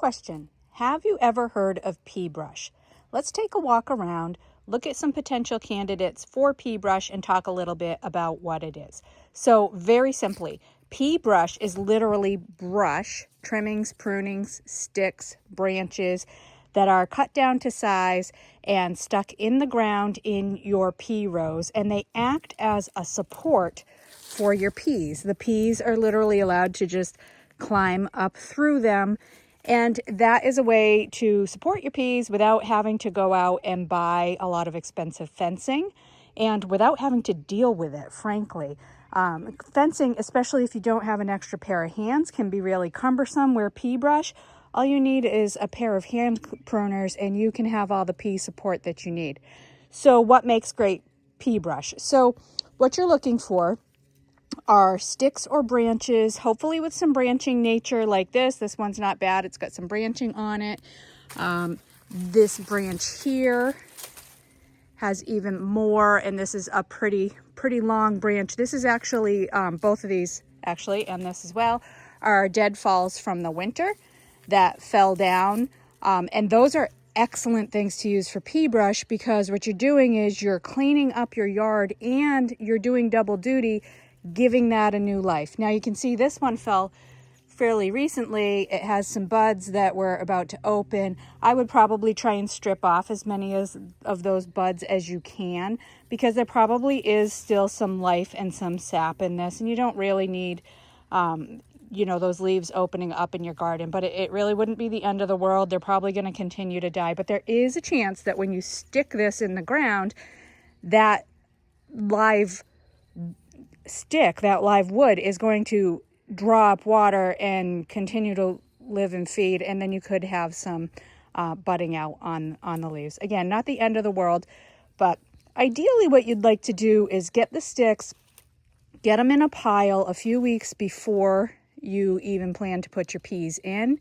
Question: have you ever heard of pea brush? Let's take a walk around, look at some potential candidates for pea brush, and talk a little bit about what it is. So very simply, pea brush is literally brush, trimmings, prunings, sticks, branches that are cut down to size and stuck in the ground in your pea rows, and they act as a support for your peas. The peas are literally allowed to just climb up through them, and that is a way to support your peas without having to go out and buy a lot of expensive fencing and without having to deal with it, frankly. Fencing, especially if you don't have an extra pair of hands, can be really cumbersome, where pea brush, all you need is a pair of hand pruners and you can have all the pea support that you need. So what makes great pea brush? So what you're looking for are sticks or branches, hopefully with some branching nature like this. This one's not bad. It's got some branching on it. This branch here has even more, and this is a pretty long branch. This is actually, both of these actually, and this as well, are deadfalls from the winter that fell down. And those are excellent things to use for pea brush, because what you're doing is you're cleaning up your yard and you're doing double duty, giving that a new life. Now you can see this one fell fairly recently. It has some buds that were about to open. I would probably try and strip off as many of those buds as you can, because there probably is still some life and some sap in this, and you don't really need those leaves opening up in your garden, but it really wouldn't be the end of the world. They're probably going to continue to die, but there is a chance that when you stick this in the ground, that live stick, that live wood, is going to draw up water and continue to live and feed, and then you could have some budding out on the leaves. Again, not the end of the world, but ideally what you'd like to do is get the sticks, get them in a pile a few weeks before you even plan to put your peas in,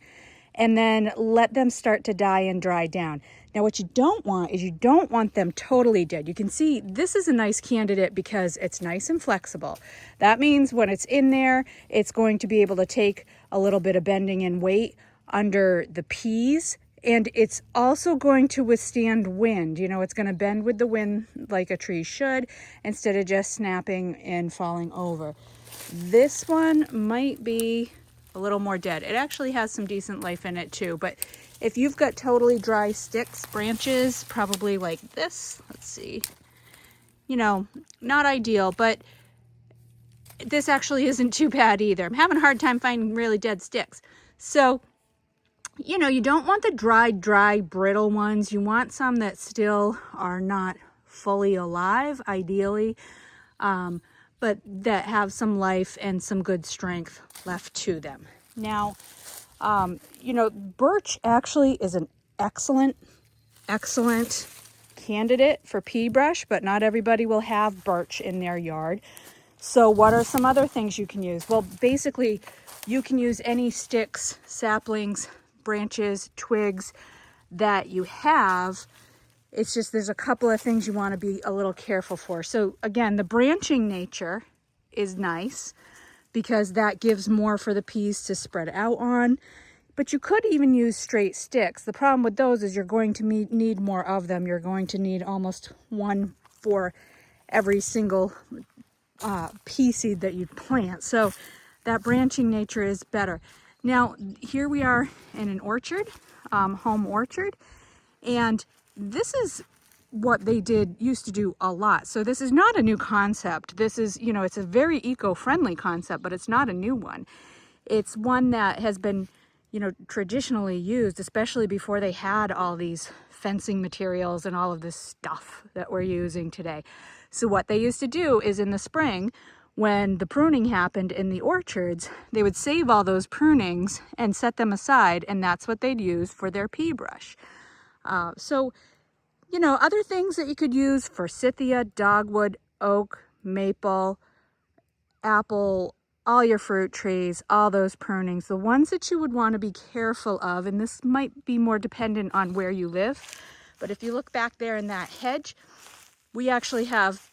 and then let them start to die and dry down. Now what you don't want is you don't want them totally dead. You can see this is a nice candidate because it's nice and flexible. That means when it's in there, it's going to be able to take a little bit of bending and weight under the peas, and it's also going to withstand wind. It's going to bend with the wind like a tree should, instead of just snapping and falling over. This one might be a little more dead. It actually has some decent life in it too, but if you've got totally dry sticks, branches, probably like this, let's see, not ideal, but this actually isn't too bad either. I'm having a hard time finding really dead sticks. So, you don't want the dry, brittle ones. You want some that still are not fully alive, ideally, but that have some life and some good strength left to them. Now, birch actually is an excellent candidate for pea brush, but not everybody will have birch in their yard. So what are some other things you can use? Well, basically, you can use any sticks, saplings, branches, twigs that you have. It's just there's a couple of things you want to be a little careful for. So again, the branching nature is nice because that gives more for the peas to spread out on. But you could even use straight sticks. The problem with those is you're going to need more of them. You're going to need almost one for every single pea seed that you plant. So that branching nature is better. Now, here we are in an orchard, home orchard, and this is what they used to do a lot. So this is not a new concept. This is, it's a very eco-friendly concept, but it's not a new one. It's one that has been, traditionally used, especially before they had all these fencing materials and all of this stuff that we're using today. So what they used to do is in the spring, when the pruning happened in the orchards, they would save all those prunings and set them aside, and that's what they'd use for their pea brush. Other things that you could use: forsythia, dogwood, oak, maple, apple, all your fruit trees, all those prunings. The ones that you would want to be careful of, and this might be more dependent on where you live, but if you look back there in that hedge, we actually have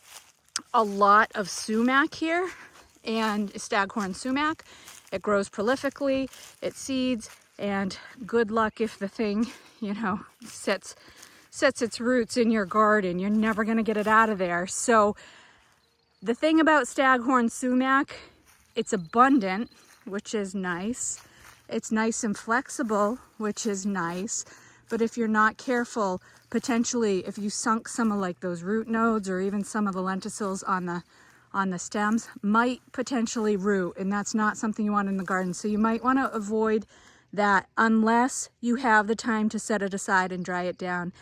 a lot of sumac here, and staghorn sumac. It grows prolifically, it seeds, And good luck if the thing, you know, sets its roots in your garden. You're never going to get it out of there. So the thing about staghorn sumac, it's abundant, which is nice. It's nice and flexible, which is nice. But if you're not careful, potentially if you sunk some of like those root nodes or even some of the lenticels on the stems, might potentially root, and that's not something you want in the garden. So you might want to avoid that unless you have the time to set it aside and dry it down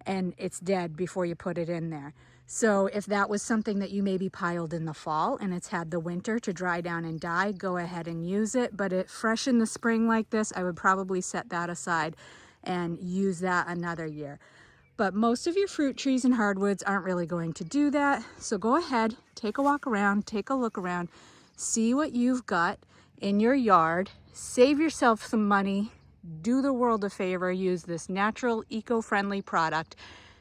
and it's dead before you put it in there. So if that was something that you maybe piled in the fall and it's had the winter to dry down and die, go ahead and use it. But it fresh in the spring like this, I would probably set that aside and use that another year. But most of your fruit trees and hardwoods aren't really going to do that. So go ahead, take a walk around, take a look around, see what you've got in your yard, save yourself some money, do the world a favor, use this natural, eco-friendly product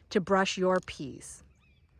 to brush your peas.